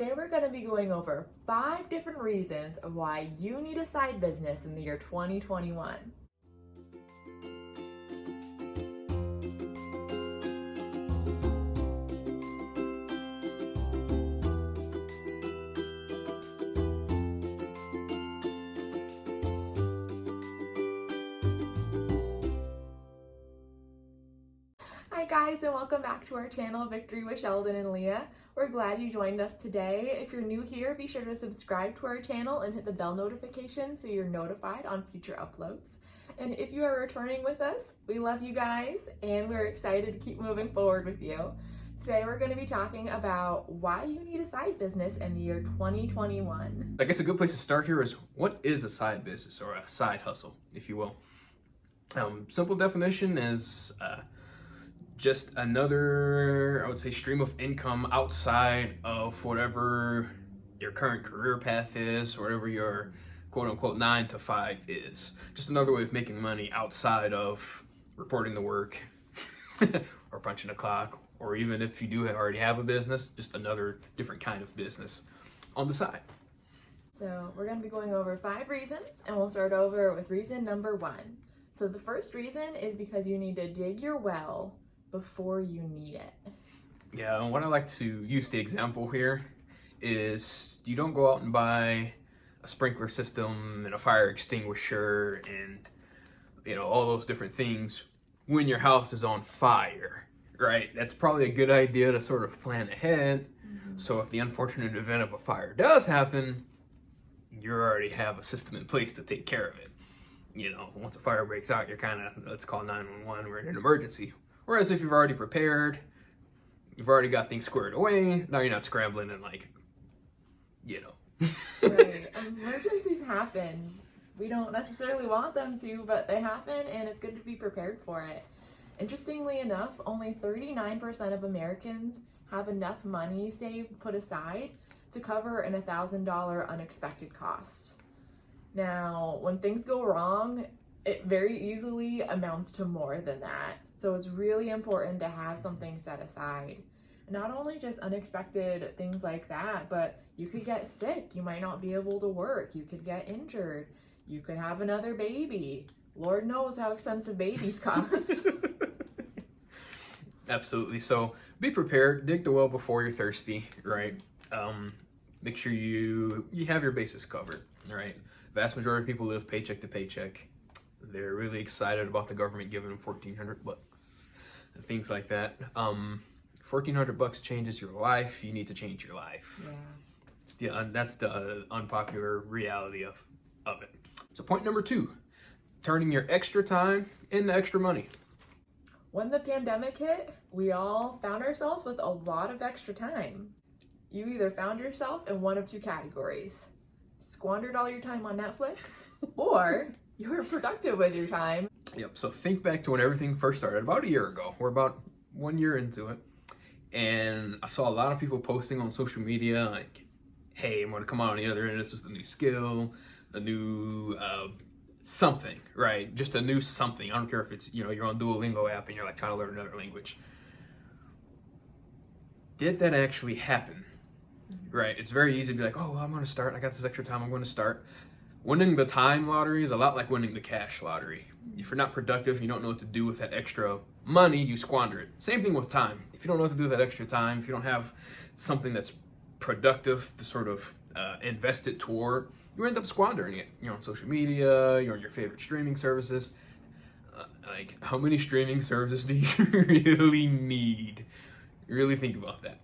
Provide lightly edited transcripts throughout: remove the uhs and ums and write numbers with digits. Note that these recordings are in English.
Today we're going to be going over 5 different reasons of why you need a side business in the year 2021. Hi guys, and welcome back to our channel, Victory with Sheldon and Leah. We're glad you joined us today. If you're new here, be sure to subscribe to our channel and hit the bell notification so you're notified on future uploads. And if you are returning with us, we love you guys and we're excited to keep moving forward with you. Today we're going to be talking about why you need a side business in the year 2021. I guess a good place to start here is, what is a side business or a side hustle, if you will? Simple definition is just another, I would say, stream of income outside of whatever your current career path is, or whatever your quote unquote 9 to 5 is. Just another way of making money outside of reporting to work or punching a clock, or even if you do already have a business, just another different kind of business on the side. So we're going to be going over 5 reasons, and we'll start over with reason number 1. So the first reason is because you need to dig your well before you need it. Yeah, and what I like to use the example here is, you don't go out and buy a sprinkler system and a fire extinguisher and, you know, all those different things when your house is on fire, right? That's probably a good idea to sort of plan ahead. So if the unfortunate event of a fire does happen, you already have a system in place to take care of it. You know, once a fire breaks out, you're kind of, let's call 911, we're in an emergency. Whereas if you've already prepared, you've already got things squared away, now you're not scrambling and, like, you know. Right. Emergencies happen. We don't necessarily want them to, but they happen, and it's good to be prepared for it. Interestingly enough, only 39% of Americans have enough money saved put aside to cover an $1,000 unexpected cost. Now, when things go wrong, it very easily amounts to more than that. So it's really important to have something set aside. Not only just unexpected things like that, but you could get sick. You might not be able to work. You could get injured. You could have another baby. Lord knows how expensive babies cost. Absolutely. So be prepared. Dig the well before you're thirsty, right? Make sure you have your bases covered, right? Vast majority of people live paycheck to paycheck. They're really excited about the government giving them $1,400 and things like that. $1,400 changes your life. You need to change your life. Yeah. That's the unpopular reality of it. So point number 2, turning your extra time into extra money. When the pandemic hit, we all found ourselves with a lot of extra time. You either found yourself in one of 2 categories: squandered all your time on Netflix, or you were productive with your time. Yep, so think back to when everything first started, about a year ago. We're about 1 year into it. And I saw a lot of people posting on social media, like, hey, I'm gonna come out on the other end of this with a new skill, a new something, right? Just a new something. I don't care if it's, you know, you're on Duolingo app and you're like trying to learn another language. Did that actually happen? Right, it's very easy to be like, oh, I'm gonna start, I got this extra time, I'm gonna start. Winning the time lottery is a lot like winning the cash lottery. If you're not productive, you don't know what to do with that extra money, you squander it. Same thing with time. If you don't know what to do with that extra time, if you don't have something that's productive to sort of invest it toward, you end up squandering it. You're on social media, you're on your favorite streaming services. Like, how many streaming services do you really need? You really think about that.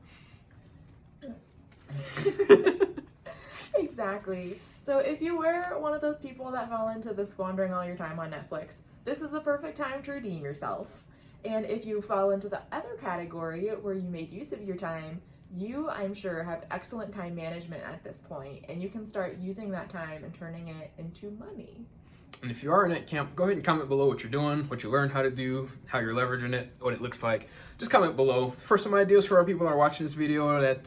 Exactly. So if you were one of those people that fell into the squandering all your time on Netflix, this is the perfect time to redeem yourself. And if you fall into the other category where you made use of your time, you, I'm sure, have excellent time management at this point, and you can start using that time and turning it into money. And if you are in that camp, go ahead and comment below what you're doing, what you learned how to do, how you're leveraging it, what it looks like. Just comment below for some ideas for our people that are watching this video that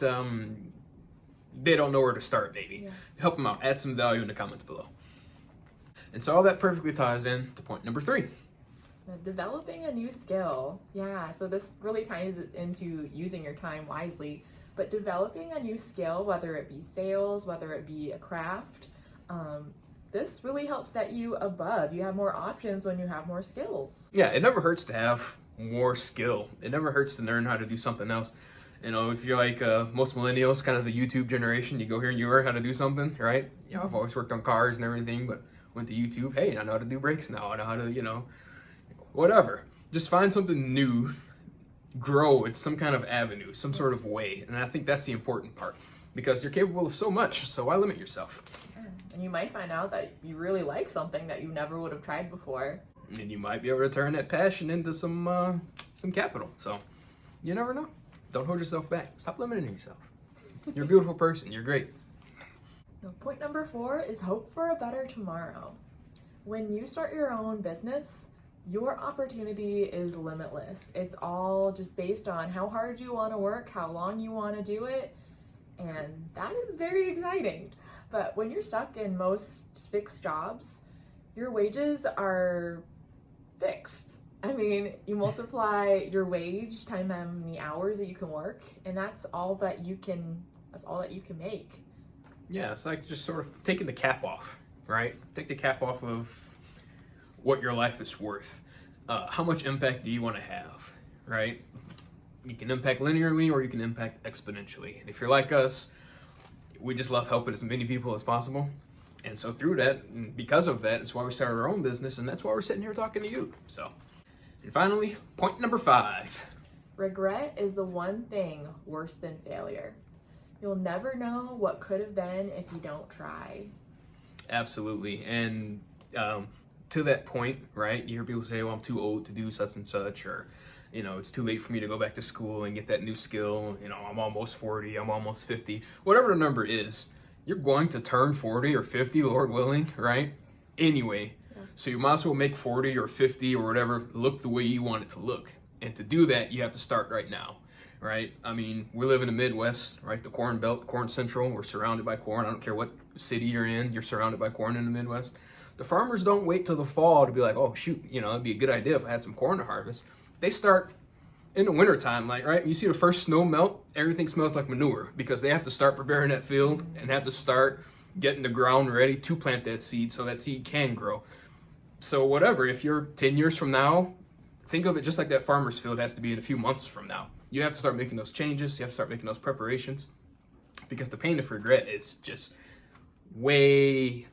they don't know where to start, maybe. Yeah. Help them out. Add some value in the comments below. And so all that perfectly ties in to point number 3. Developing a new skill. Yeah, so this really ties into using your time wisely. But developing a new skill, whether it be sales, whether it be a craft, this really helps set you above. You have more options when you have more skills. Yeah, it never hurts to have more skill. It never hurts to learn how to do something else. You know, if you're like most millennials, kind of the YouTube generation, you go here and you learn how to do something, right? Yeah, I've always worked on cars and everything, but went to YouTube. Hey, I know how to do brakes now. I know how to, whatever. Just find something new, grow in some kind of avenue, some sort of way. And I think that's the important part, because you're capable of so much, so why limit yourself? Yeah. And you might find out that you really like something that you never would have tried before. And you might be able to turn that passion into some capital. So you never know. Don't hold yourself back. Stop limiting yourself. You're a beautiful person. You're great. Now, point number 4 is hope for a better tomorrow. When you start your own business, your opportunity is limitless. It's all just based on how hard you want to work, how long you want to do it, and that is very exciting. But when you're stuck in most fixed jobs, your wages are fixed. I mean, you multiply your wage times how many hours that you can work, and that's all that you can make. Yeah, it's like just sort of taking the cap off, right? Take the cap off of what your life is worth. How much impact do you want to have, right? You can impact linearly or you can impact exponentially. And if you're like us, we just love helping as many people as possible. And so through that, and because of that, it's why we started our own business, and that's why we're sitting here talking to you. So, and finally, point number 5. Regret is the one thing worse than failure. You'll never know what could have been if you don't try. Absolutely. And to that point, right, you hear people say, well, I'm too old to do such and such, or, it's too late for me to go back to school and get that new skill. I'm almost 40, I'm almost 50, whatever the number is. You're going to turn 40 or 50, Lord willing, right? Anyway, yeah. So you might as well make 40 or 50 or whatever look the way you want it to look. And to do that, you have to start right now, right? I mean, we live in the Midwest, right? The Corn Belt, Corn Central. We're surrounded by corn. I don't care what city you're in. You're surrounded by corn in the Midwest. The farmers don't wait till the fall to be like, oh, shoot, it'd be a good idea if I had some corn to harvest. They start in the wintertime, like, right? You see the first snow melt, everything smells like manure because they have to start preparing that field and have to start getting the ground ready to plant that seed so that seed can grow. So whatever, if you're 10 years from now, think of it just like that farmer's field has to be in a few months from now. You have to start making those changes. You have to start making those preparations, because the pain of regret is just way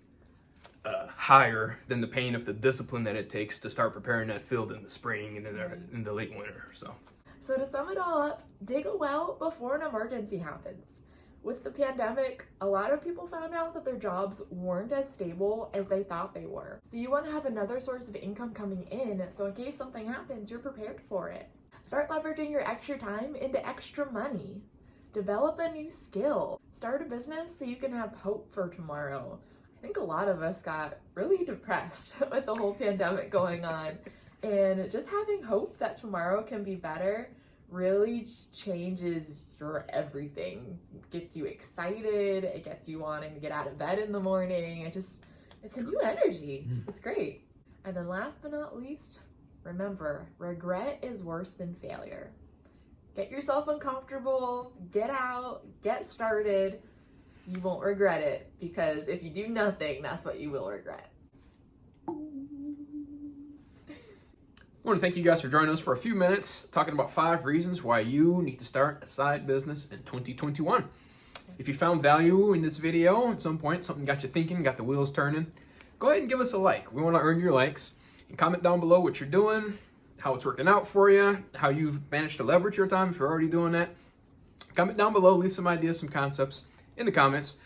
higher than the pain of the discipline that it takes to start preparing that field in the spring and in the late winter. So to sum it all up, dig a well before an emergency happens. With the pandemic, a lot of people found out that their jobs weren't as stable as they thought they were. So you want to have another source of income coming in, so in case something happens, you're prepared for it. Start leveraging your extra time into extra money. Develop a new skill. Start a business so you can have hope for tomorrow. I think a lot of us got really depressed with the whole pandemic going on, and just having hope that tomorrow can be better really just changes your everything. It gets you excited, it gets you wanting to get out of bed in the morning, it's a new energy. It's great. And then last but not least, remember, regret is worse than failure. Get yourself uncomfortable, get out, get started. You won't regret it, because if you do nothing, that's what you will regret. I want to thank you guys for joining us for a few minutes talking about 5 reasons why you need to start a side business in 2021. If you found value in this video at some point, something got you thinking, got the wheels turning, go ahead and give us a like. We want to earn your likes. And comment down below what you're doing, how it's working out for you, how you've managed to leverage your time if you're already doing that. Comment down below, leave some ideas, some concepts in the comments.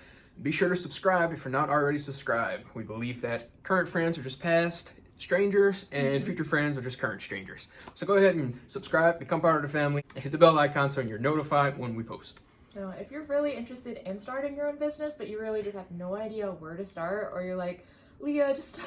Be sure to subscribe if you're not already subscribed. We believe that current friends are just past strangers and future friends are just current strangers. So go ahead and subscribe, become part of the family, and hit the bell icon so you're notified when we post. Now, if you're really interested in starting your own business, but you really just have no idea where to start, or you're like, Leah, just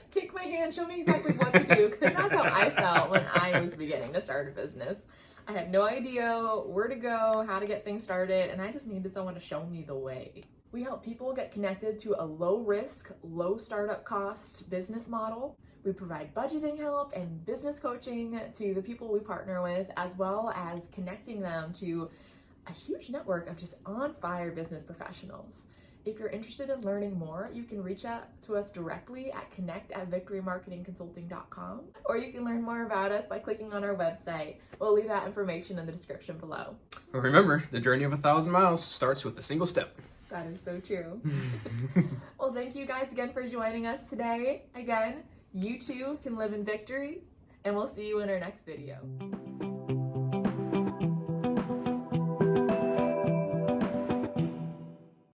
take my hand, show me exactly what to do, because that's how I felt when I was beginning to start a business. I had no idea where to go, how to get things started, and I just needed someone to show me the way. We help people get connected to a low-risk, low startup cost business model. We provide budgeting help and business coaching to the people we partner with, as well as connecting them to a huge network of just on fire business professionals. If you're interested in learning more, you can reach out to us directly at connect@victorymarketingconsulting.com, or you can learn more about us by clicking on our website. We'll leave that information in the description below. Well, remember, the journey of 1,000 miles starts with a single step. That is so true. Well, thank you guys again for joining us today. Again, you too can live in victory, and we'll see you in our next video.